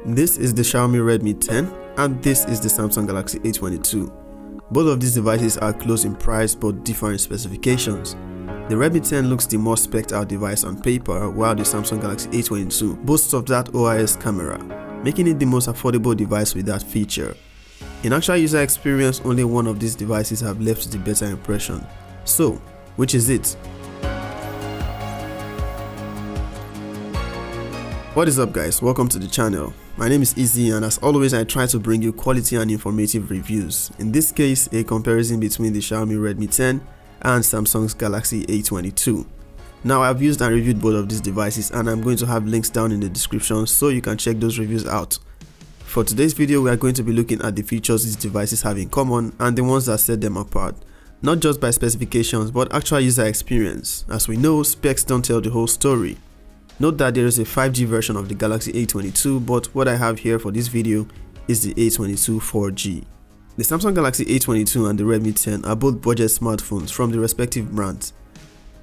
This is the Xiaomi Redmi 10 and this is the Samsung Galaxy A22. Both of these devices are close in price but differ in specifications. The Redmi 10 looks the more spec'd out device on paper, while the Samsung Galaxy A22 boasts of that OIS camera, making it the most affordable device with that feature. In actual user experience, only one of these devices have left the better impression. So, which is it? What is up guys, welcome to the channel. My name is Izzy and as always I try to bring you quality and informative reviews. In this case, a comparison between the Xiaomi Redmi 10 and Samsung's Galaxy A22. Now I've used and reviewed both of these devices and I'm going to have links down in the description so you can check those reviews out. For today's video we are going to be looking at the features these devices have in common and the ones that set them apart. Not just by specifications but actual user experience. As we know, specs don't tell the whole story. Note that there is a 5G version of the Galaxy A22, but what I have here for this video is the A22 4G. The Samsung Galaxy A22 and the Redmi 10 are both budget smartphones from the respective brands.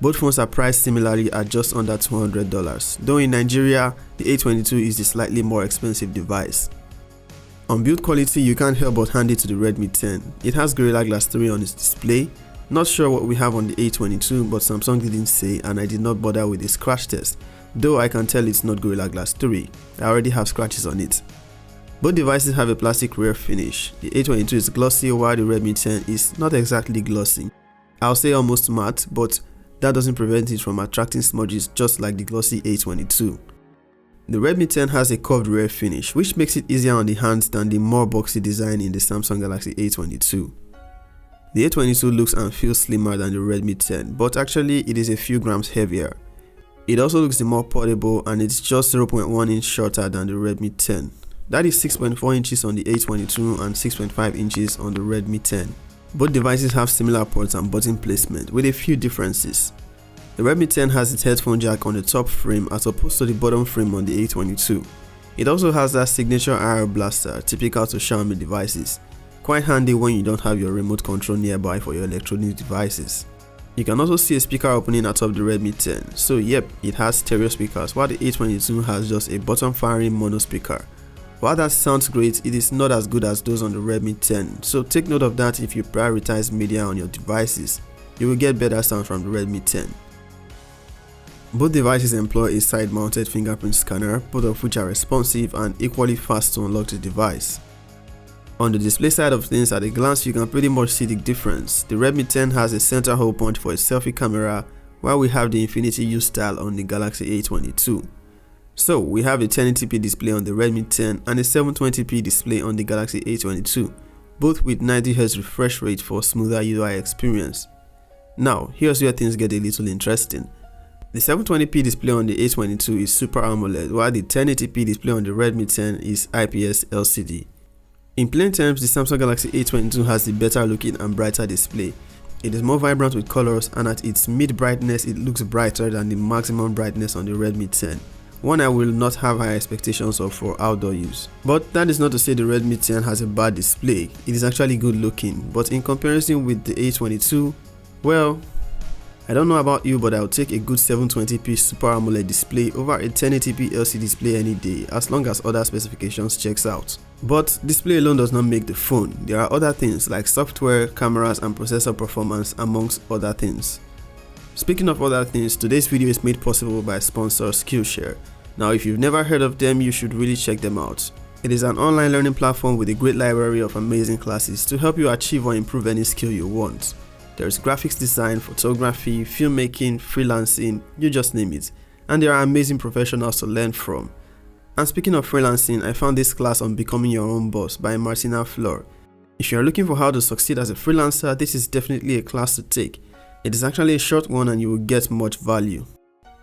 Both phones are priced similarly at just under $200, though in Nigeria, the A22 is the slightly more expensive device. On build quality, you can't help but hand it to the Redmi 10. It has Gorilla Glass 3 on its display. Not sure what we have on the A22, but Samsung didn't say and I did not bother with a scratch test. Though I can tell it's not Gorilla Glass 3, I already have scratches on it. Both devices have a plastic rear finish. The A22 is glossy while the Redmi 10 is not exactly glossy. I'll say almost matte, but that doesn't prevent it from attracting smudges just like the glossy A22. The Redmi 10 has a curved rear finish, which makes it easier on the hands than the more boxy design in the Samsung Galaxy A22. The A22 looks and feels slimmer than the Redmi 10, but actually it is a few grams heavier. It also looks the more portable and it's just 0.1 inch shorter than the Redmi 10. That is 6.4 inches on the A22 and 6.5 inches on the Redmi 10. Both devices have similar ports and button placement with a few differences. The Redmi 10 has its headphone jack on the top frame as opposed to the bottom frame on the A22. It also has that signature IR blaster typical to Xiaomi devices. Quite handy when you don't have your remote control nearby for your electronic devices. You can also see a speaker opening atop the Redmi 10, so yep, it has stereo speakers while the A22 has just a bottom firing mono speaker. While that sounds great, it is not as good as those on the Redmi 10, so take note of that if you prioritize media on your devices. You will get better sound from the Redmi 10. Both devices employ a side-mounted fingerprint scanner, both of which are responsive and equally fast to unlock the device. On the display side of things, at a glance you can pretty much see the difference. The Redmi 10 has a center hole point for a selfie camera, while we have the Infinity U style on the Galaxy A22. So we have a 1080p display on the Redmi 10 and a 720p display on the Galaxy A22, both with 90Hz refresh rate for smoother UI experience. Now here's where things get a little interesting. The 720p display on the A22 is Super AMOLED, while the 1080p display on the Redmi 10 is IPS LCD. In plain terms, the Samsung Galaxy A22 has the better looking and brighter display. It is more vibrant with colors and at its mid brightness it looks brighter than the maximum brightness on the Redmi 10. One I will not have high expectations of for outdoor use. But that is not to say the Redmi 10 has a bad display. It is actually good looking, but in comparison with the A22, well, I don't know about you, but I'll take a good 720p Super AMOLED display over a 1080p LCD display any day as long as other specifications checks out. But display alone does not make the phone. There are other things like software, cameras and processor performance amongst other things. Speaking of other things, today's video is made possible by sponsor Skillshare. Now if you've never heard of them, you should really check them out. It is an online learning platform with a great library of amazing classes to help you achieve or improve any skill you want. There's graphics design, photography, filmmaking, freelancing, you just name it. And there are amazing professionals to learn from. And speaking of freelancing, I found this class on Becoming Your Own Boss by Martina Fleur. If you are looking for how to succeed as a freelancer, this is definitely a class to take. It is actually a short one and you will get much value.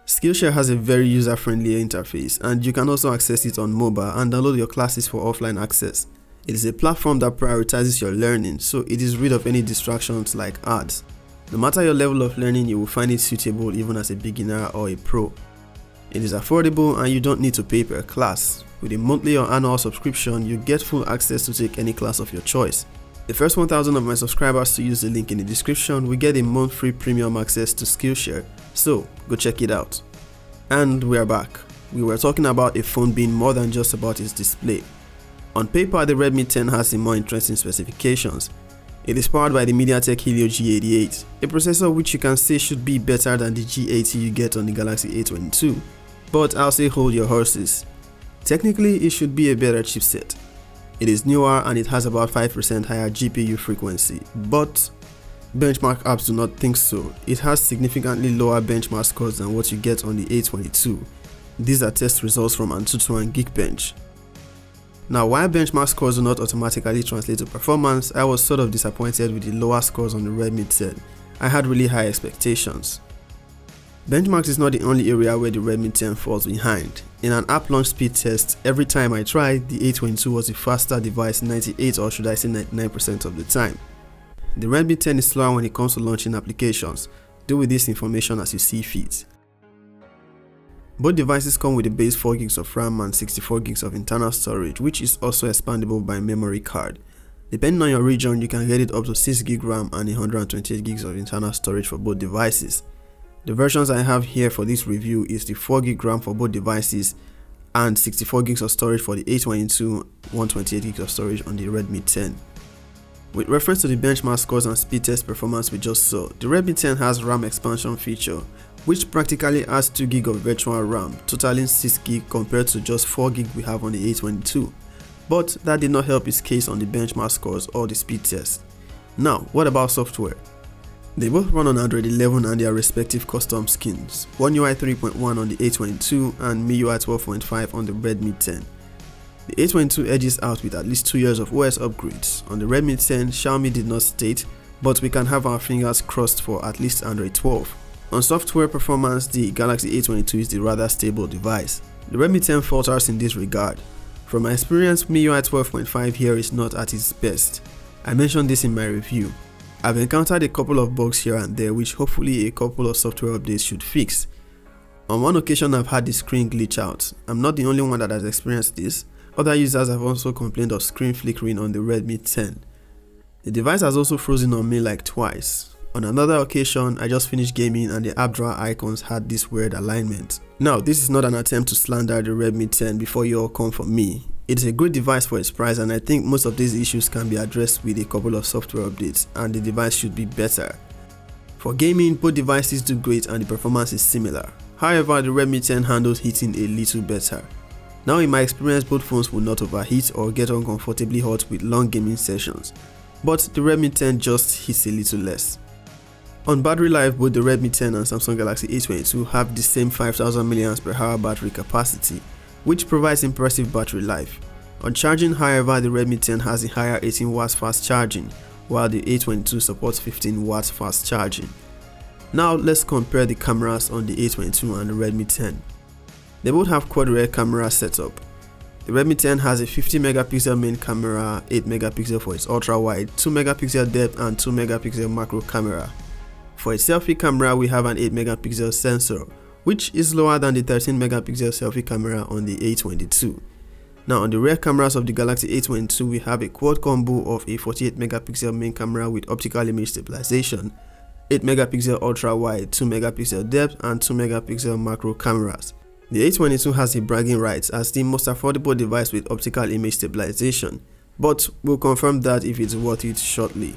Skillshare has a very user-friendly interface and you can also access it on mobile and download your classes for offline access. It is a platform that prioritizes your learning, so it is rid of any distractions like ads. No matter your level of learning, you will find it suitable even as a beginner or a pro. It is affordable and you don't need to pay per class. With a monthly or annual subscription, you get full access to take any class of your choice. The first 1,000 of my subscribers to use the link in the description will get a month free premium access to Skillshare, so go check it out. And we are back. we were talking about a phone being more than just about its display. On paper, the Redmi 10 has some more interesting specifications. It is powered by the Mediatek Helio G88, a processor which you can say should be better than the G80 you get on the Galaxy A22. But I'll say hold your horses. Technically, it should be a better chipset. It is newer and it has about 5% higher GPU frequency, but benchmark apps do not think so. It has significantly lower benchmark scores than what you get on the A22. These are test results from Antutu and Geekbench. Now, while benchmark scores do not automatically translate to performance, I was sort of disappointed with the lower scores on the Redmi 10. I had really high expectations. Benchmarks is not the only area where the Redmi 10 falls behind. In an app launch speed test, every time I tried, the A22 was a faster device 98 or should I say 99% of the time. The Redmi 10 is slower when it comes to launching applications. Do with this information as you see fit. Both devices come with a base 4 GB of RAM and 64 GB of internal storage, which is also expandable by memory card. Depending on your region, you can get it up to 6 GB RAM and 128 GB of internal storage for both devices. The versions I have here for this review is the 4 GB RAM for both devices and 64 GB of storage for the A22, 128 GB of storage on the Redmi 10. With reference to the benchmark scores and speed test performance we just saw, the Redmi 10 has RAM expansion feature, which practically adds 2 GB of virtual RAM, totaling 6 GB compared to just 4 GB we have on the A22. But that did not help its case on the benchmark scores or the speed test. Now, what about software? They both run on Android 11 and their respective custom skins, One UI 3.1 on the A22 and MIUI 12.5 on the Redmi 10. The A22 edges out with at least 2 years of OS upgrades. On the Redmi 10, Xiaomi did not state, but we can have our fingers crossed for at least Android 12. On software performance, the Galaxy A22 is the rather stable device. The Redmi 10 falters in this regard. From my experience, MIUI 12.5 here is not at its best. I mentioned this in my review. I've encountered a couple of bugs here and there which hopefully a couple of software updates should fix. On one occasion I've had the screen glitch out. I'm not the only one that has experienced this. Other users have also complained of screen flickering on the Redmi 10. The device has also frozen on me like twice. On another occasion, I just finished gaming and the app drawer icons had this weird alignment. Now, this is not an attempt to slander the Redmi 10 before you all come for me. It's a great device for its price and I think most of these issues can be addressed with a couple of software updates and the device should be better. For gaming, both devices do great and the performance is similar. However, the Redmi 10 handles heating a little better. Now in my experience, both phones will not overheat or get uncomfortably hot with long gaming sessions, but the Redmi 10 just heats a little less. On battery life, both the Redmi 10 and Samsung Galaxy A22 have the same 5000 mAh battery capacity, which provides impressive battery life. On charging, however, the Redmi 10 has a higher 18 watts fast charging, while the A22 supports 15 watts fast charging. Now let's compare the cameras on the A22 and the Redmi 10. They both have quad rear camera setup. The Redmi 10 has a 50 megapixel main camera, 8 megapixel for its ultra wide, 2 megapixel depth and 2 megapixel macro camera. For its selfie camera, we have an 8 megapixel sensor, which is lower than the 13 megapixel selfie camera on the A22. Now on the rear cameras of the Galaxy A22, we have a quad combo of a 48 megapixel main camera with optical image stabilization, 8 megapixel ultra wide, 2 megapixel depth and 2 megapixel macro cameras. The A22 has the bragging rights as the most affordable device with optical image stabilization, but we'll confirm that if it's worth it shortly.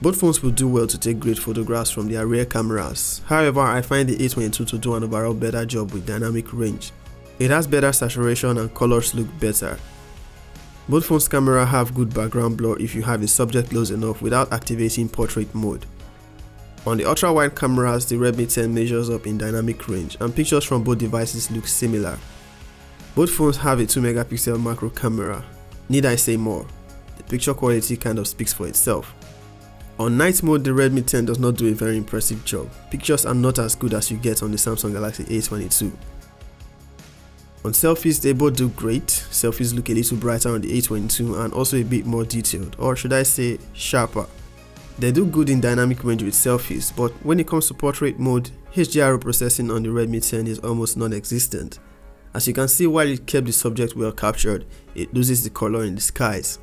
Both phones will do well to take great photographs from their rear cameras. However, I find the A22 to do an overall better job with dynamic range. It has better saturation and colors look better. Both phones' camera have good background blur if you have the subject close enough without activating portrait mode. On the ultra-wide cameras, the Redmi 10 measures up in dynamic range and pictures from both devices look similar. Both phones have a 2 megapixel macro camera. Need I say more? The picture quality kind of speaks for itself. On night mode, the Redmi 10 does not do a very impressive job. Pictures are not as good as you get on the Samsung Galaxy A22. On selfies, they both do great. Selfies look a little brighter on the A22 and also a bit more detailed, or should I say sharper. They do good in dynamic range with selfies, but when it comes to portrait mode, HDR processing on the Redmi 10 is almost non-existent. As you can see, while it kept the subject well captured, it loses the color in the skies.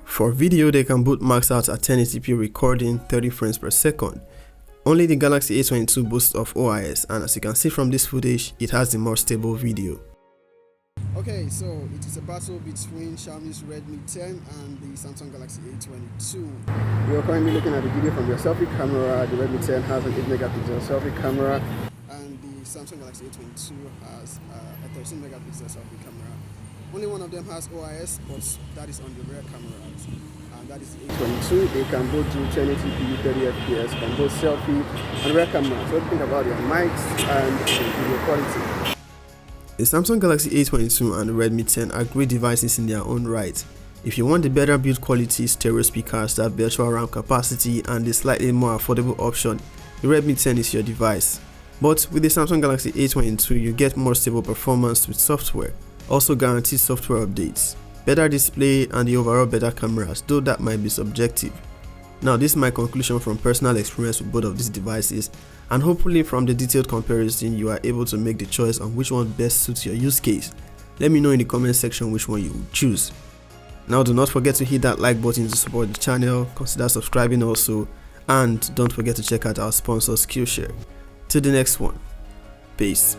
For video, they can both max out at 1080p recording 30 frames per second. Only the Galaxy A22 boasts of OIS, and as you can see from this footage, it has the more stable video. Okay, so it is a battle between Xiaomi's Redmi 10 and the Samsung Galaxy A22. We are currently looking at the video from their selfie camera. The Redmi 10 has an 8 megapixel selfie camera, and the Samsung Galaxy A22 has a 13 megapixel selfie camera. Only one of them has OIS, but that is on the rear cameras, and that is the A22. They can both do 1080p, 30 fps from both selfie and rear cameras. So think about your mics and the video quality. The Samsung Galaxy A22 and the Redmi 10 are great devices in their own right. If you want the better build quality, stereo speakers, that virtual RAM capacity, and the slightly more affordable option, the Redmi 10 is your device. But with the Samsung Galaxy A22, you get more stable performance with software, also guaranteed software updates, better display, and the overall better cameras, though that might be subjective. Now, this is my conclusion from personal experience with both of these devices, and hopefully from the detailed comparison you are able to make the choice on which one best suits your use case. Let me know in the comment section which one you would choose. Now, do not forget to hit that like button to support the channel, consider subscribing also, and don't forget to check out our sponsor Skillshare. Till the next one, peace.